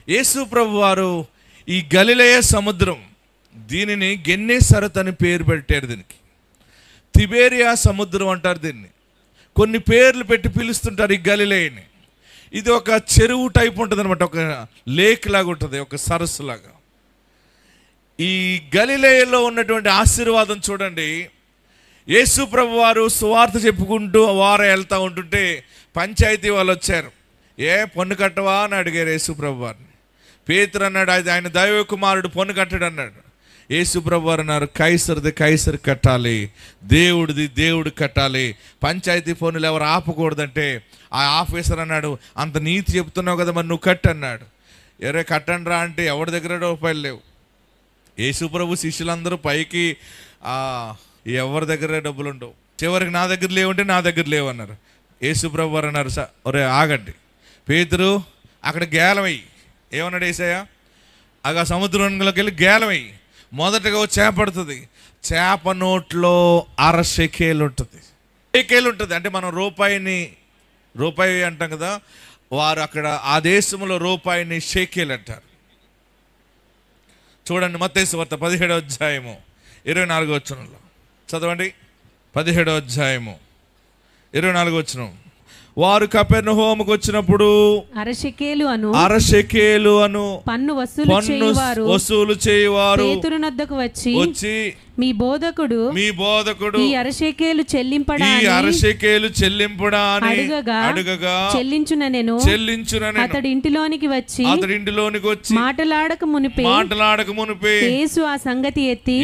యేసు ప్రభు వారు ఈ గలిలయ సముద్రం, దీనిని గెన్నేసరత్ అని పేరు పెట్టారు. దీనికి తిబేరియా సముద్రం అంటారు. దీన్ని కొన్ని పేర్లు పెట్టి పిలుస్తుంటారు ఈ గలిలయని. ఇది ఒక చెరువు టైప్ ఉంటుంది అనమాట, ఒక లేక్ లాగా ఉంటుంది, ఒక సరస్సు లాగా. ఈ గలిలయలో ఉన్నటువంటి ఆశీర్వాదం చూడండి. యేసు ప్రభు వారు సువార్త చెప్పుకుంటూ వారు వెళ్తూ ఉంటుంటే పంచాయతీ వాళ్ళు వచ్చారు. పన్ను కట్టవా అని అడిగారు యేసు ప్రభు వారిని. పేతురు అన్నాడు, ఆయన దైవ కుమారుడు, పన్ను కట్టడు అన్నాడు. యేసు ప్రభు వారు అన్నారు, కైసరుది కైసరు కట్టాలి, దేవుడిది దేవుడు కట్టాలి, పంచాయతీ పన్నులు ఎవరు ఆపకూడదంటే ఆ ఆఫీసర్ అన్నాడు, అంత నీతి చెప్తున్నావు కదా, మరి నువ్వు కట్టు అన్నాడు. కట్టండి రా అంటే ఎవరి దగ్గర రూపాయలు లేవు. యేసు ప్రభు శిష్యులందరూ పైకి ఎవరి దగ్గర డబ్బులు ఉండవు. చివరికి నా దగ్గర లేవంటే నా దగ్గర లేవు అన్నారు. యేసు ప్రభు వారు అన్నారు, ఒరే ఆగండి, పేతురు అక్కడ గేలం వెయ్యి. ఏమన్నాడు యేసయ్య? ఆ సముద్రంలోకి వెళ్ళి గేలం వెయ్యి. మొదటగా చేప పడుతుంది. చేప నోట్లో 1/2 షెకేలు ఉంటుంది. షెకేలు ఉంటుంది అంటే మనం రూపాయి అంటాం కదా, వారు అక్కడ ఆ దేశంలో రూపాయిని షెకేలు అంటారు. చూడండి మత్తయి సువార్త 17వ అధ్యాయము 24వ వచనంలో చదవండి. 17వ అధ్యాయము 24వ వచనం. వారు కపెర్నహూముకు వచ్చినప్పుడు 1/2 షెకేలు అను పన్ను వసూలు చేయువారు పేతురు నద్దకు వచ్చి మీ బోధకుడు ఈ 1/2 షెకేలు చెల్లింపుడా అని అడుగగా చెల్లించుననెను. అతడి ఇంటిలోనికి వచ్చి మాటలాడక మునిపే యేసు ఆ సంగతి ఎత్తి